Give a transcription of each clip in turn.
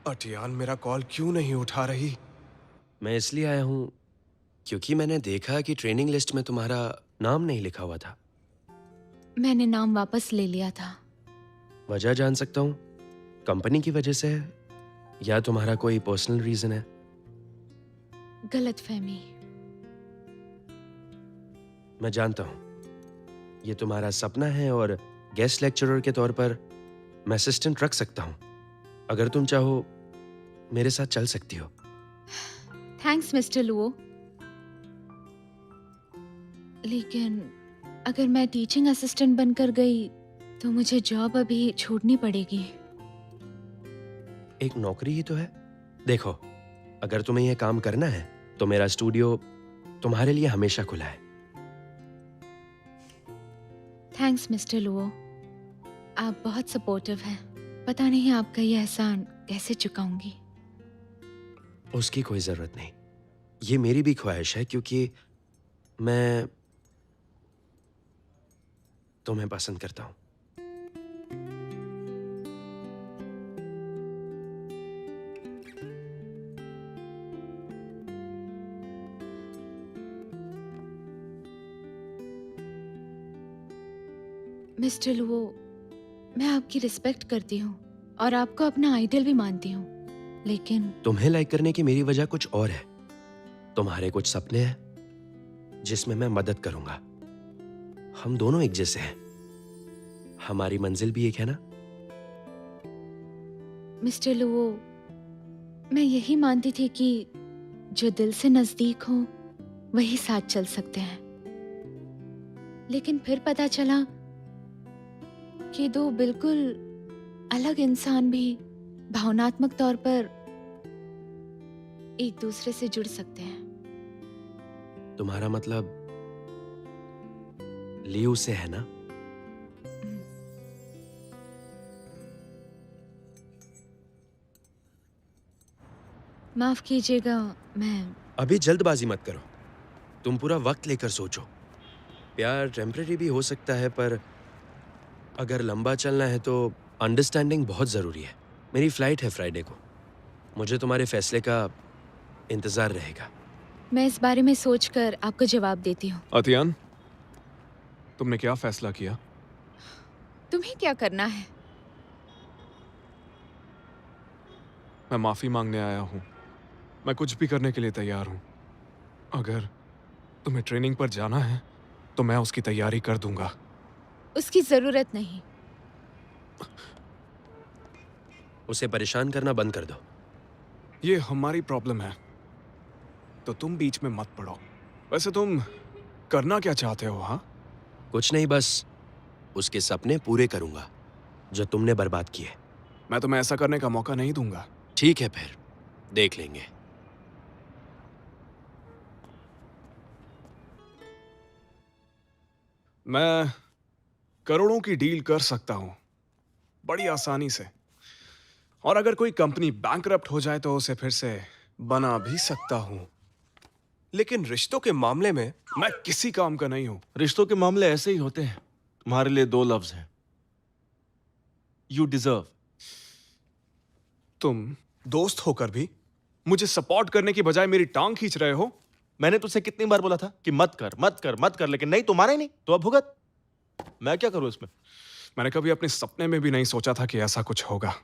अटियान मेरा कॉल क्यों नहीं उठा रही? मैं इसलिए आया हूँ क्योंकि मैंने देखा कि ट्रेनिंग लिस्ट में तुम्हारा नाम नहीं लिखा हुआ था। मैंने नाम वापस ले लिया था। वजह जान सकता हूँ? कंपनी की वजह से है या तुम्हारा कोई पर्सनल रीजन है? गलतफहमी। मैं जानता हूँ ये तुम्हारा सपना है और गेस्ट लेक्चरर के तौर पर मैं असिस्टेंट रख सकता हूँ। अगर तुम चाहो मेरे साथ चल सकती हो। थैंक्स मिस्टर लुओ, लेकिन अगर मैं टीचिंग असिस्टेंट बनकर गई तो मुझे जॉब अभी छोड़नी पड़ेगी। एक नौकरी ही तो है। देखो, अगर तुम्हें यह काम करना है तो मेरा स्टूडियो तुम्हारे लिए हमेशा खुला है। थैंक्स मिस्टर लुओ, आप बहुत सपोर्टिव हैं। पता नहीं आपका ये एहसान कैसे चुकाऊंगी। उसकी कोई जरूरत नहीं। ये मेरी भी ख्वाहिश है क्योंकि मैं तुम्हें पसंद करता हूं। मिस्टर लुओ, मैं आपकी रिस्पेक्ट करती हूँ और आपको अपना आइडल भी मानती हूँ, लेकिन तुम्हें लाइक करने की मेरी वजह कुछ और है। तुम्हारे कुछ सपने हैं जिसमें मैं मदद करूंगा। हम दोनों एक जैसे हैं। हमारी मंजिल भी एक है ना? मिस्टर लुओ, मैं यही मानती थी कि जो दिल से नजदीक हो वही साथ चल सकते हैं, लेकिन फिर पता चला कि दो बिल्कुल अलग इंसान भी भावनात्मक तौर पर एक दूसरे से जुड़ सकते हैं। तुम्हारा मतलब लियू से है ना? माफ कीजिएगा, मैं अभी जल्दबाजी मत करो। तुम पूरा वक्त लेकर सोचो। प्यार टेम्परेरी भी हो सकता है, पर अगर लंबा चलना है तो अंडरस्टैंडिंग बहुत जरूरी है। मेरी फ्लाइट है फ्राइडे को। मुझे तुम्हारे फैसले का इंतजार रहेगा। मैं इस बारे में सोचकर आपको जवाब देती हूँ। अतियान, तुमने क्या फैसला किया? तुम्हें क्या करना है? मैं माफी मांगने आया हूँ। मैं कुछ भी करने के लिए तैयार हूँ। अगर तुम्हें ट्रेनिंग पर जाना है तो मैं उसकी तैयारी कर दूंगा। उसकी जरूरत नहीं। उसे परेशान करना बंद कर दो। ये हमारी प्रॉब्लम है, तो तुम बीच में मत पड़ो। वैसे तुम करना क्या चाहते हो? हाँ, कुछ नहीं, बस उसके सपने पूरे करूंगा जो तुमने बर्बाद किए। मैं तुम्हें ऐसा करने का मौका नहीं दूंगा। ठीक है, फिर देख लेंगे। मैं करोड़ों की डील कर सकता हूं बड़ी आसानी से, और अगर कोई कंपनी बैंकरप्ट हो जाए तो उसे फिर से बना भी सकता हूं। लेकिन रिश्तों के मामले में मैं किसी काम का नहीं हूं। रिश्तों के मामले ऐसे ही होते हैं। तुम्हारे लिए दो लफ्ज हैं, यू डिजर्व। तुम दोस्त होकर भी मुझे सपोर्ट करने की बजाय मेरी टांग खींच रहे हो। मैंने तुझसे कितनी बार बोला था कि मत कर मत कर मत कर, लेकिन नहीं, तुम्हारा ही नहीं तो अब भुगत। मैं क्या करूं इसमें? मैंने कभी अपने सपने में भी नहीं सोचा था कि ऐसा कुछ होगा।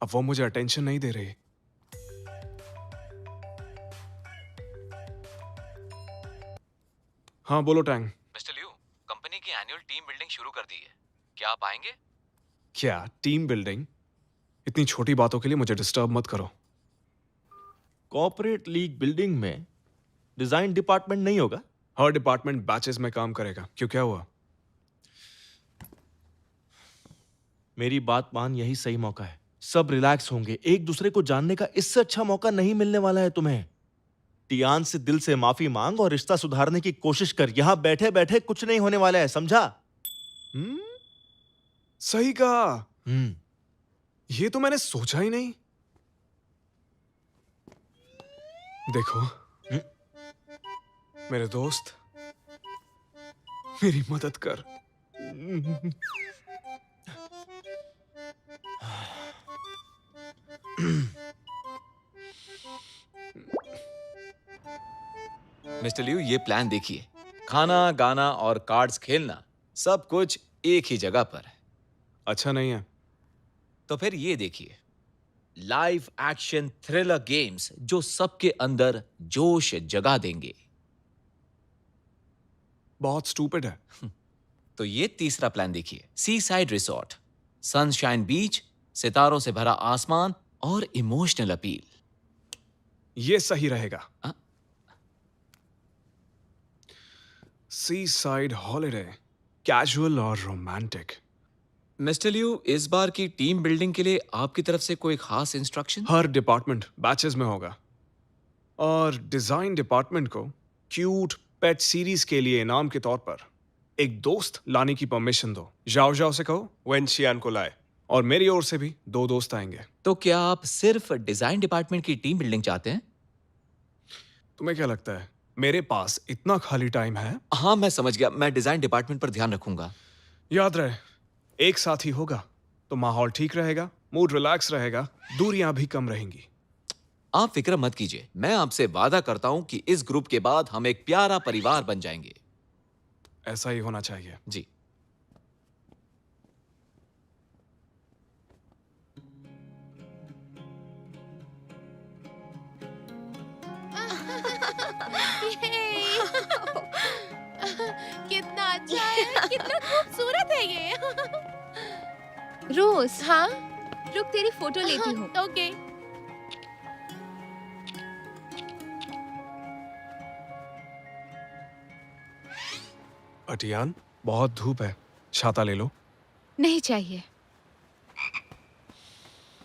अब वो मुझे अटेंशन नहीं दे रही। हाँ बोलो टैंग। मिस्टर लियू, कंपनी की एनुअल टीम बिल्डिंग शुरू कर दी है। क्या आप आएंगे? क्या टीम बिल्डिंग? इतनी छोटी बातों के लिए मुझे डिस्टर्ब मत करो। कॉर्पोरेट लीग बिल्डिंग में डिजाइन डिपार्टमेंट नहीं होगा? हर डिपार्टमेंट बैचेस में काम करेगा। क्यों, क्या हुआ? मेरी बात मान, यही सही मौका है। सब रिलैक्स होंगे, एक दूसरे को जानने का इससे अच्छा मौका नहीं मिलने वाला है तुम्हें। टियान से दिल से माफी मांग और रिश्ता सुधारने की कोशिश कर। यहां बैठे बैठे कुछ नहीं होने वाला है, समझा? सही कहा। हम्म। ये तो मैंने सोचा ही नहीं। देखो मेरे दोस्त, मेरी मदद कर। मिस्टर लियू, ये प्लान देखिए। खाना, गाना और कार्ड्स खेलना सब कुछ एक ही जगह पर है। अच्छा नहीं है। तो फिर ये देखिए, लाइव एक्शन थ्रिलर गेम्स जो सबके अंदर जोश जगा देंगे। बहुत स्टूपिड है। तो ये तीसरा प्लान देखिए, सी साइड रिसोर्ट, सनशाइन बीच, सितारों से भरा आसमान और इमोशनल अपील। ये सही रहेगा। हाँ? सी साइड हॉलिडे, कैजुअल और रोमांटिक। मिस्टर लियू, इस बार की टीम बिल्डिंग के लिए आपकी तरफ से कोई खास इंस्ट्रक्शन? हर डिपार्टमेंट बैचेस में होगा, और डिजाइन डिपार्टमेंट को क्यूट पेट सीरीज के लिए इनाम के तौर पर एक दोस्त लाने की परमिशन दो। जाओ जाओ से कहो वेंशियान को लाए, और मेरी ओर से भी 2 दोस्त आएंगे। तो क्या आप सिर्फ डिजाइन डिपार्टमेंट की टीम बिल्डिंग चाहते हैं? तुम्हें क्या लगता है मेरे पास इतना खाली टाइम है? हाँ, मैं समझ गया। मैं डिजाइन डिपार्टमेंट पर ध्यान रखूंगा। याद रहे, एक साथ ही होगा तो माहौल ठीक रहेगा, मूड रिलैक्स रहेगा, दूरियां भी कम रहेंगी। आप फिक्र मत कीजिए, मैं आपसे वादा करता हूं कि इस ग्रुप के बाद हम एक प्यारा परिवार बन जाएंगे। ऐसा ही होना चाहिए। जी। कितना अच्छा है, कितना खूबसूरत है ये। रोज, हाँ, रुक तेरी फोटो लेती हूँ। ओके। अटियान, बहुत धूप है, छाता ले लो। नहीं चाहिए।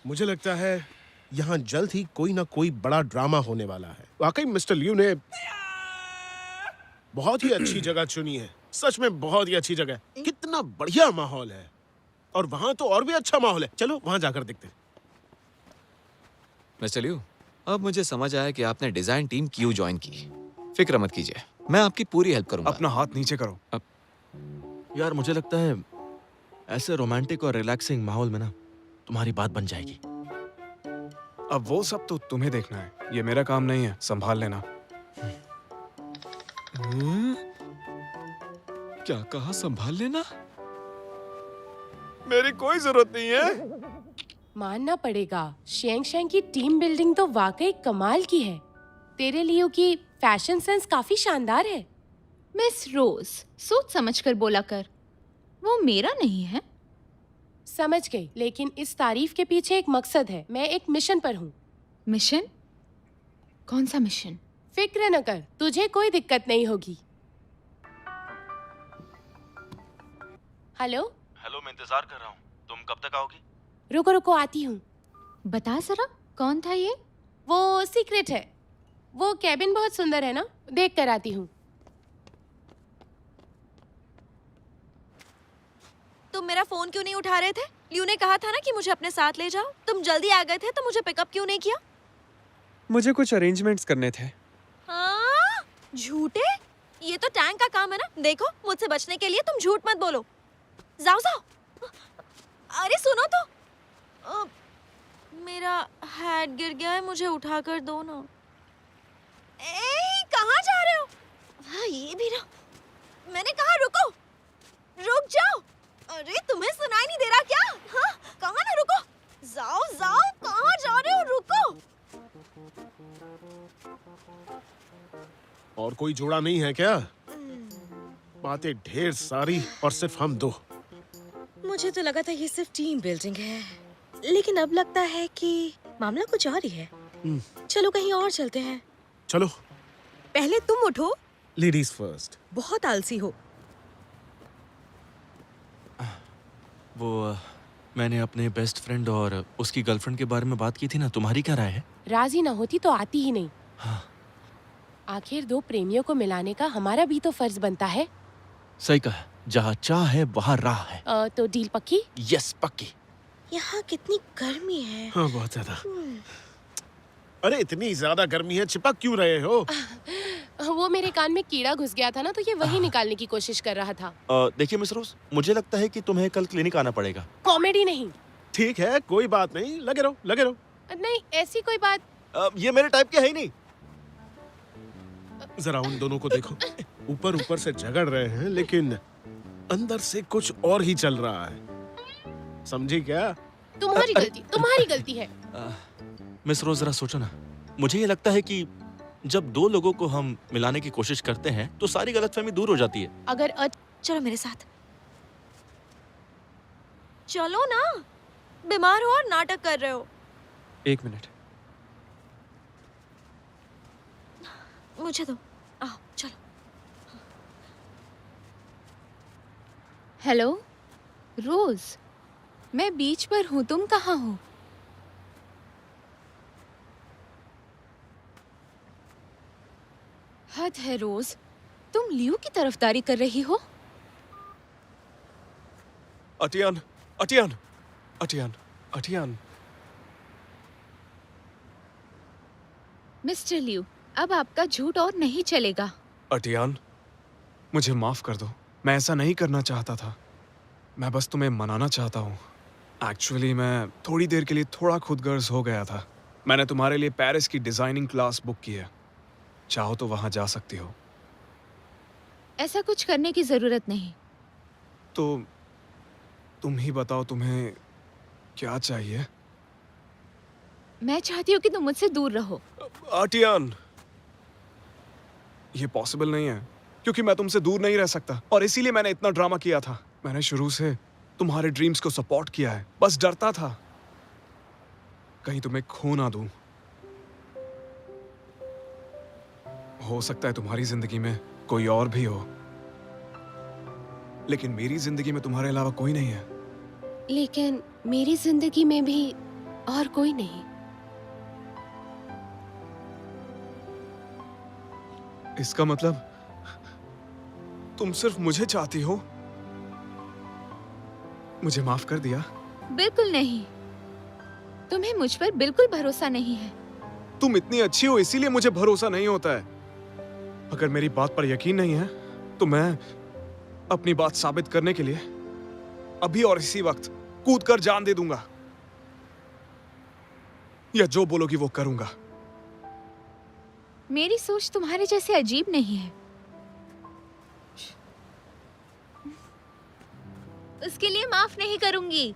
मुझे लगता है यहाँ जल्द ही कोई ना कोई बड़ा ड्रामा होने वाला है। वाकई मिस्टर लियू ने बहुत ही अच्छी जगह चुनी है। सच में बहुत ही अच्छी जगह है। कितना बढ़िया माहौल है, और वहाँ तो और भी अच्छा माहौल है। चलो वहाँ जाकर देखते हैं। मिस्टर लियू, अब मुझे समझ आया कि आपने डिजाइन टीम क्यों ज्वाइन की। फिक्र मत कीजिए, मैं आपकी पूरी हेल्प करूंगा। अपना हाथ नीचे करो। यार मुझे लगता है ऐसे रोमांटिक और रिलैक्सिंग माहौल में ना तुम्हारी बात बन जाएगी। अब वो सब तो तुम्हें देखना है, ये मेरा काम नहीं है, संभाल लेना। क्या कहा, संभाल लेना? मेरी कोई जरूरत नहीं है। मानना पड़ेगा, शेंग शेंग की टीम बिल्डिंग तो वाकई कमाल की है। तेरे लियो की फैशन सेंस काफी शानदार है। मिस रोज, सोच समझकर बोला कर, वो मेरा नहीं है। समझ गई, लेकिन इस तारीफ के पीछे एक मकसद है। मैं एक मिशन पर हूँ। मिशन? कौन सा मिशन? फिक्र न कर, तुझे कोई दिक्कत नहीं होगी। हेलो हेलो, मैं इंतजार कर रहा हूँ। तुम कब तक आओगी? रुको रुको, आती हूँ। बता जरा, कौन था ये? वो सीक्रेट है। वो कैबिन बहुत सुंदर है ना, देख कर आती हूँ। तुम मेरा फोन क्यों नहीं उठा रहे थे? लियू ने कहा था ना कि मुझे अपने साथ ले जाओ। तुम जल्दी आ गए थे तो मुझे पिकअप क्यों नहीं किया? मुझे कुछ अरेंजमेंट्स करने थे। हाँ? झूठे? ये तो टैंक का काम है ना। देखो, मुझसे बचने के लिए तुम झूठ मत बोलो। जाओ जाओ। अरे सुनो तो, मेरा हैट गिर गया है, मुझे उठा कर दो ना। ए, कहाँ जा रहे हो? हाँ, ये भी ना। मैंने कहा रुको, रुक जाओ। अरे तुम्हें सुनाई नहीं दे रहा क्या? हाँ, कहाँ ना रुको। जाओ जाओ, कहाँ जा रहे हो? रुको। और कोई जोड़ा नहीं है क्या? बातें ढेर सारी और सिर्फ हम दो। मुझे तो लगा था ये सिर्फ टीम बिल्डिंग है, लेकिन अब लगता है कि मामला कुछ और ही है। चलो कहीं और चलते हैं। चलो। पहले तुम उठो। Ladies first. बहुत आलसी हो। वो मैंने अपने बेस्ट फ्रेंड और उसकी गर्लफ्रेंड के बारे में बात की थी ना, तुम्हारी क्या राय है? राजी ना होती तो आती ही नहीं। हाँ। आखिर दो प्रेमियों को मिलाने का हमारा भी तो फर्ज बनता है। सही कहा, जहाँ चाह है वहाँ राह है। तो डील पक्की? यस, पक्की। यहाँ कितनी गर्मी है। हाँ, बहुत ज्यादा। अरे इतनी ज्यादा गर्मी है, चिपक क्यों रहे हो? वो मेरे कान में कीड़ा घुस गया था ना, तो ये वही निकालने की कोशिश कर रहा था। देखिए मिस रोज, मुझे लगता है कि तुम्हें कल क्लिनिक आना पड़ेगा। कॉमेडी नहीं। ठीक है, कोई बात नहीं, लगे रहो लगे रहो। नहीं, ऐसी कोई बात। ये मेरे टाइप के है ही नहीं। जरा उन दोनों को देखो, ऊपर ऊपर से झगड़ रहे हैं लेकिन अंदर से कुछ और ही चल रहा है। समझी क्या? तुम्हारी गलती है। मिस रोज, जरा सोचो ना। मुझे ये लगता है कि जब दो लोगों को हम मिलाने की कोशिश करते हैं तो सारी गलतफहमी दूर हो जाती है। अगर चलो मेरे साथ, चलो ना। बीमार हो और नाटक कर रहे हो। 1 मिनट। मुझे दो, आओ चलो। हेलो रोज, मैं बीच पर हूँ, तुम कहाँ हो? हद है रोज, तुम लियो की तरफदारी कर रही हो। अटियान, अटियान, अटियान, अटियान। मिस्टर लियो, अब आपका झूठ और नहीं चलेगा। अटियान, मुझे माफ कर दो। मैं ऐसा नहीं करना चाहता था। मैं बस तुम्हें मनाना चाहता हूँ। एक्चुअली मैं थोड़ी देर के लिए थोड़ा खुदगर्ज हो गया था। मैंने तुम्हारे लिए पेरिस की डिजाइनिंग क्लास बुक की है। चाहो तो वहां जा सकती हो। ऐसा कुछ करने की जरूरत नहीं। तो तुम ही बताओ, तुम्हें क्या चाहिए? मैं चाहती हूँ कि तुम मुझसे दूर रहो। आटियान, ये पॉसिबल नहीं है क्योंकि मैं तुमसे दूर नहीं रह सकता और इसीलिए मैंने इतना ड्रामा किया था। मैंने शुरू से तुम्हारे ड्रीम्स को सपोर्ट किया है, बस डरता था कहीं तुम्हें खो ना दूं। हो सकता है तुम्हारी जिंदगी में कोई और भी हो, लेकिन मेरी जिंदगी में तुम्हारे अलावा कोई नहीं है। लेकिन मेरी जिंदगी में भी और कोई नहीं। इसका मतलब तुम सिर्फ मुझे चाहती हो? मुझे माफ कर दिया? बिल्कुल नहीं, तुम्हें मुझ पर बिल्कुल भरोसा नहीं है। तुम इतनी अच्छी हो इसीलिए मुझे भरोसा नहीं होता है। अगर मेरी बात पर यकीन नहीं है तो मैं अपनी बात साबित करने के लिए अभी और इसी वक्त कूदकर जान दे दूंगा, या जो बोलोगी वो करूंगा। मेरी सोच तुम्हारे जैसे अजीब नहीं है। उसके लिए माफ नहीं करूंगी।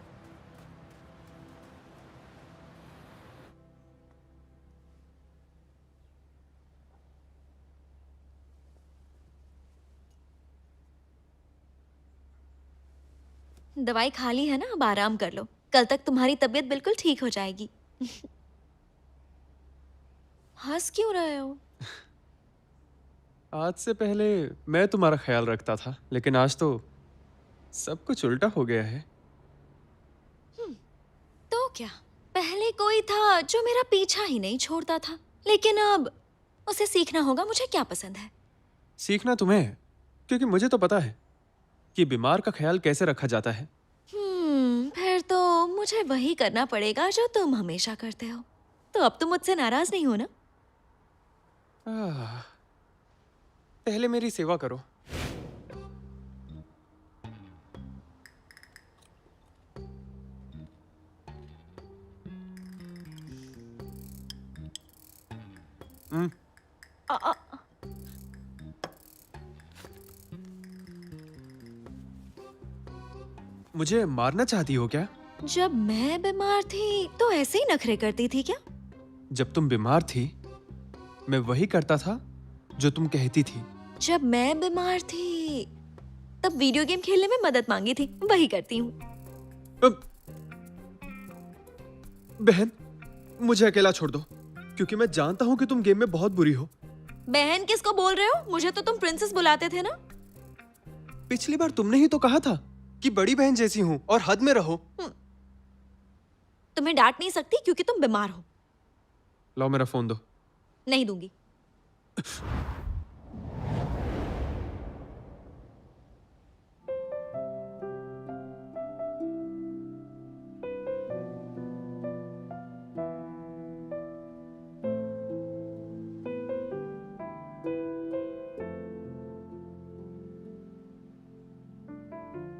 दवाई खा ली है ना, अब आराम कर लो। कल तक तुम्हारी तबीयत बिल्कुल ठीक हो जाएगी। हंस क्यों रहे हो? आज से पहले मैं तुम्हारा ख्याल रखता था, लेकिन आज तो सब कुछ उल्टा हो गया है। तो क्या, पहले कोई था जो मेरा पीछा ही नहीं छोड़ता था, लेकिन अब उसे सीखना होगा मुझे क्या पसंद है। सीखना तुम्हें है, क्योंकि मुझे तो पता है कि बीमार का ख्याल कैसे रखा जाता है। फिर तो मुझे वही करना पड़ेगा जो तुम हमेशा करते हो। तो अब तुम मुझसे नाराज नहीं हो ना? पहले मेरी सेवा करो। आ, आ, मुझे मारना चाहती हो क्या? जब मैं बीमार थी तो ऐसे ही नखरे करती थी क्या? जब तुम बीमार थी मैं वही करता था जो तुम कहती थी। जब मैं बीमार थी तब वीडियो गेम खेलने में मदद मांगी थी, वही करती हूँ। बहन, मुझे अकेला छोड़ दो, क्योंकि मैं जानता हूँ कि तुम गेम में बहुत बुरी हो। बहन किसको बोल रहे हो? मुझे तो तुम प्रिंसेस बुलाते थे ना। पिछली बार तुमने ही तो कहा था कि बड़ी बहन जैसी हूँ और हद में रहो। तुम्हें डांट नहीं सकती क्योंकि तुम बीमार हो। लाओ मेरा फोन दो। नहीं दूंगी।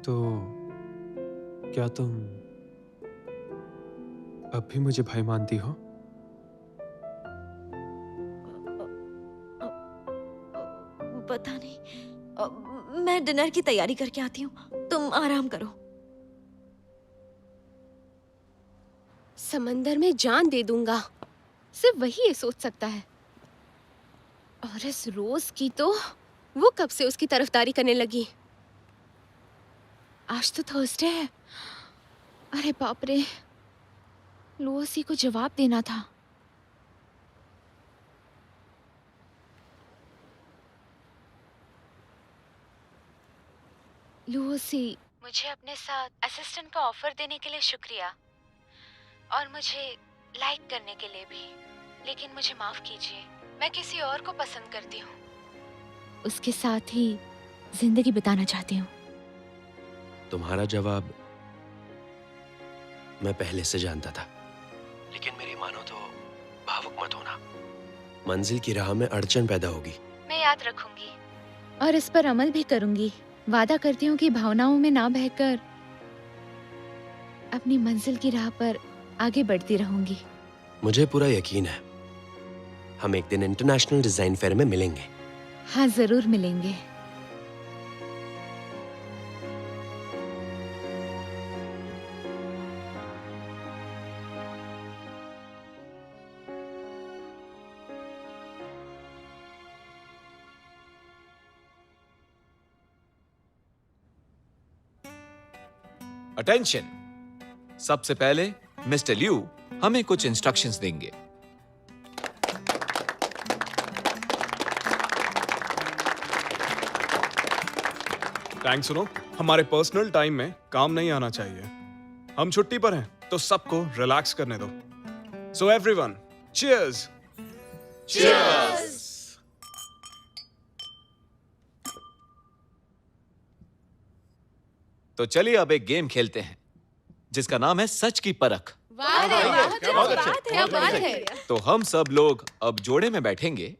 तो क्या तुम अब भी मुझे भाई मानती हो? मैं डिनर की तैयारी करके आती हूँ, तुम आराम करो। समंदर में जान दे दूंगा। सिर्फ वही ये सोच सकता है। और इस रोज की तो वो कब से उसकी तरफदारी करने लगी। आज तो थर्सडे है। अरे बाप रे, लूसी को जवाब देना था। लूसी, मुझे अपने साथ असिस्टेंट का ऑफर देने के लिए शुक्रिया, और मुझे लाइक करने के लिए भी। लेकिन मुझे माफ कीजिए, मैं किसी और को पसंद करती हूँ। उसके साथ ही जिंदगी बिताना चाहती हूँ। तुम्हारा जवाब मैं पहले से जानता था, लेकिन मेरी मानो तो भावुक मत होना। मंजिल की राह में अड़चन पैदा होगी। मैं याद रखूंगी और इस पर अमल भी करूंगी। वादा करती हूँ कि भावनाओं में ना बहकर अपनी मंजिल की राह पर आगे बढ़ती रहूंगी। मुझे पूरा यकीन है हम एक दिन इंटरनेशनल डिजाइन फेयर में मिलेंगे। हाँ, जरूर मिलेंगे। अटेंशन, सबसे पहले मिस्टर लिू हमें कुछ इंस्ट्रक्शंस देंगे। टैंक सुनो, हमारे पर्सनल टाइम में काम नहीं आना चाहिए। हम छुट्टी पर हैं, तो सबको रिलैक्स करने दो। So everyone, cheers. चीयर्स। तो चलिए अब एक गेम खेलते हैं जिसका नाम है सच की परख। क्या बात है। तो हम सब लोग अब जोड़े में बैठेंगे,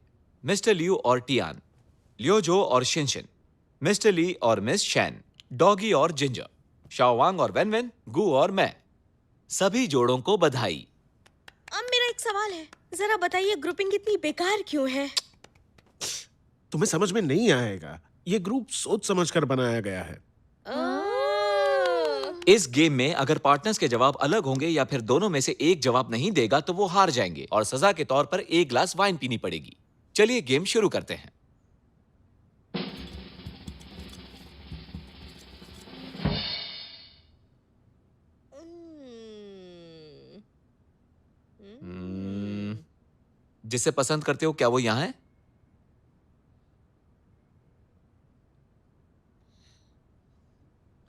मिस्टर लियो और टियान, लियोजो और शिनशिन, मिस्टर ली और मिस शैन, डॉगी और जिंजर, शाओवांग और वेनवेन, गु और मैं। सभी जोड़ों को बधाई। अब मेरा एक सवाल है, जरा बताइए ग्रुपिंग इतनी बेकार क्यों है? तुम्हें समझ में नहीं आएगा, ये ग्रुप सोच समझ कर बनाया गया है। इस गेम में अगर पार्टनर्स के जवाब अलग होंगे या फिर दोनों में से एक जवाब नहीं देगा तो वो हार जाएंगे और सजा के तौर पर एक ग्लास वाइन पीनी पड़ेगी। चलिए गेम शुरू करते हैं। जिसे पसंद करते हो क्या वो यहां है?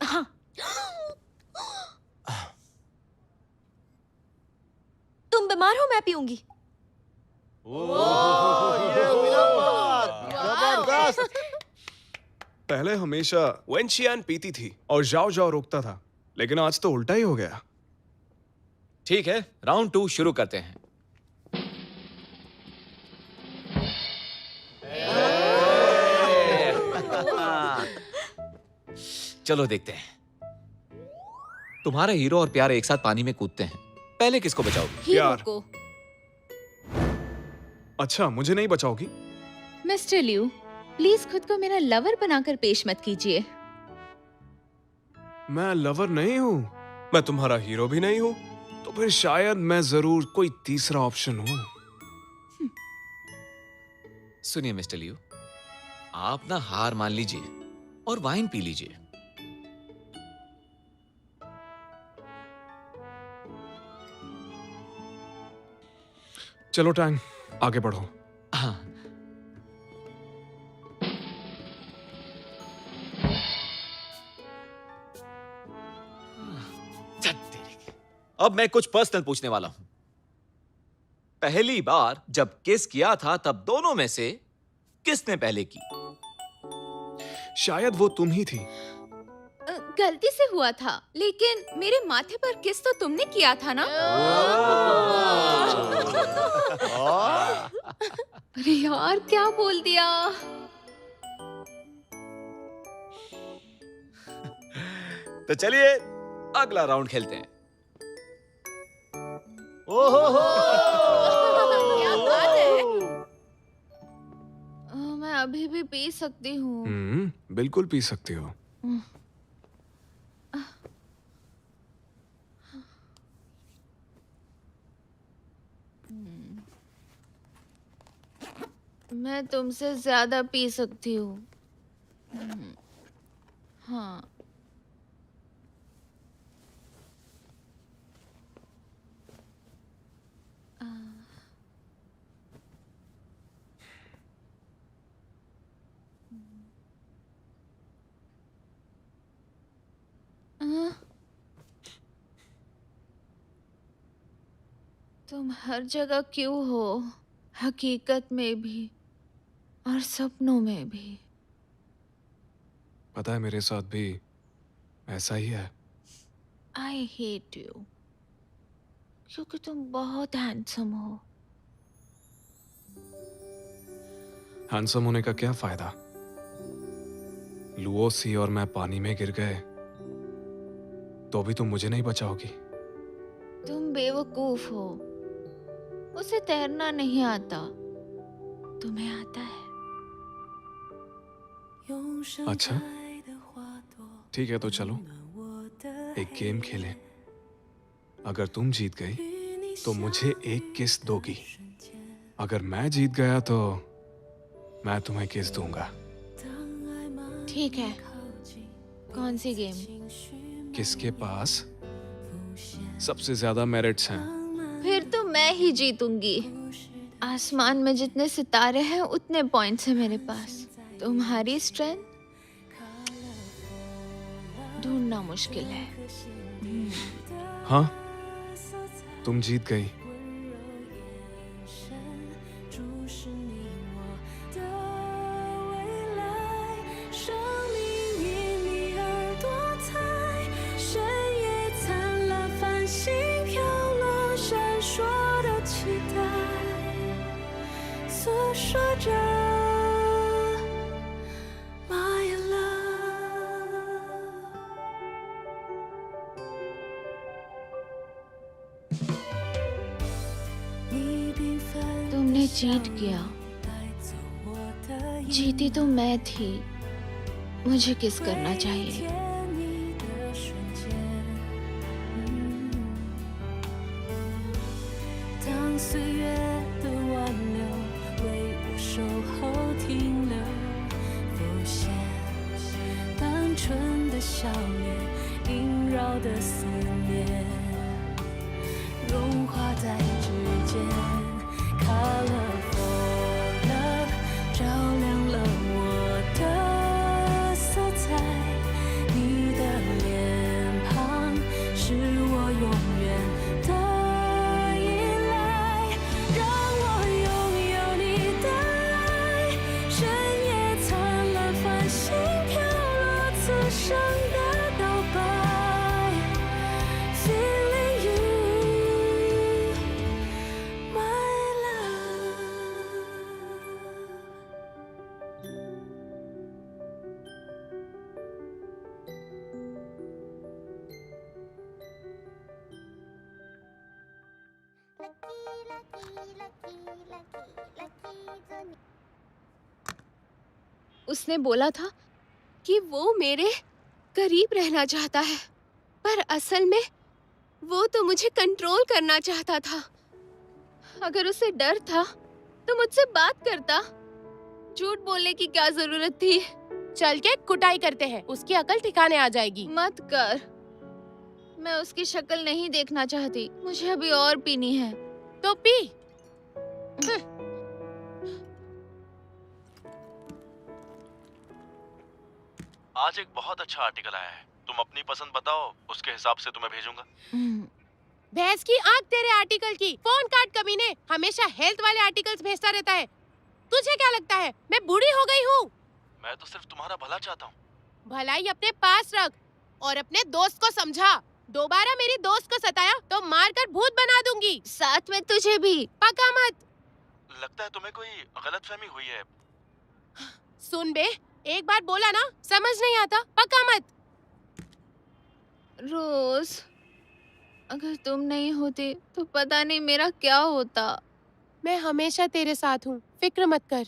हाँ। तुम बीमार हो, मैं पीऊंगी। पहले हमेशा वेंशियान पीती थी और जाओ जाओ रोकता था, लेकिन आज तो उल्टा ही हो गया। ठीक है, राउंड 2 शुरू करते हैं। चलो देखते हैं। तुम्हारा हीरो और प्यार एक साथ पानी में कूदते हैं, पहले किसको बचाओगी? हीरो प्यार। को। अच्छा, मुझे नहीं बचाओगी? मिस्टर लियू, प्लीज खुद को मेरा लवर बनाकर पेश मत कीजिए। मैं लवर नहीं हूँ, मैं तुम्हारा हीरो भी नहीं हूँ, तो फिर शायद मैं जरूर कोई तीसरा ऑप्शन हूँ। सुनिए मिस्टर लियू, आप ना हार मान लीजिए और वाइन पी लीजिए। चलो टैंग, आगे बढ़ो। हाँ। अब मैं कुछ पर्सनल पूछने वाला हूं। पहली बार जब किस किया था तब दोनों में से किसने पहले की? शायद वो तुम ही थी। गलती से हुआ था, लेकिन मेरे माथे पर किस तो तुमने किया था ना? अरे यार, क्या बोल दिया? तो चलिए अगला राउंड खेलते हैं। मैं अभी भी पी सकती हूँ। बिल्कुल पी सकती हो। मैं तुमसे ज्यादा पी सकती हूँ। हाँ। तुम हर जगह क्यों हो? हकीकत में भी और सपनों में भी। पता है मेरे साथ भी ऐसा ही है। आई हेट यू क्योंकि तुम बहुत हैंडसम हो। हैंडसम होने का क्या फायदा? लुओसी और मैं पानी में गिर गए तो भी तुम मुझे नहीं बचाओगी। तुम बेवकूफ हो। उसे तैरना नहीं आता, तुम्हें आता है। अच्छा ठीक है, तो चलो एक गेम खेलें। अगर तुम जीत गई तो मुझे एक किस दोगी। अगर मैं जीत गया तो मैं तुम्हें किस दूंगा। ठीक है, कौन सी गेम? किसके पास सबसे ज्यादा मेरिट्स हैं? फिर तो मैं ही जीतूंगी। आसमान में जितने सितारे हैं उतने पॉइंट्स हैं मेरे पास। तुम्हारी स्ट्रेंथ ढूंढना मुश्किल है। हाँ, तुम जीत गई। तुमने चीट किया। जीती तो मैं थी। मुझे किस करना चाहिए? उसने बोला था कि वो मेरे करीब रहना चाहता है, पर असल में वो तो मुझे कंट्रोल करना चाहता था। अगर उसे डर था तो मुझसे बात करता। झूठ बोलने की क्या जरूरत थी? चल के कुटाई करते हैं, उसकी अकल ठिकाने आ जाएगी। मत कर। मैं उसकी शक्ल नहीं देखना चाहती। मुझे अभी और पीनी है। तो पी। आज एक बहुत अच्छा आर्टिकल आया है, तुम अपनी पसंद बताओ, उसके हिसाब से तुम्हें भेजूंगा। भैंस की आंख तेरे आर्टिकल की। फोन काट कमीने, हमेशा हेल्थ वाले आर्टिकल्स भेजता रहता है। तुझे क्या लगता है मैं बूढ़ी हो गई हूँ? मैं तो सिर्फ तुम्हारा भला चाहता हूँ। भलाई अपने पास रख और अपने दोस्त को समझा। दोबारा मेरी दोस्त को सताया तो मारकर भूत बना दूंगी। साथ में तुझे भी। पका मत। लगता है तुम्हें कोई गलतफहमी हुई है। सुन बे, एक बार बोला ना, समझ नहीं आता, पका मत। रोज, अगर तुम नहीं होते तो पता नहीं मेरा क्या होता। मैं हमेशा तेरे साथ हूँ, फिक्र मत कर।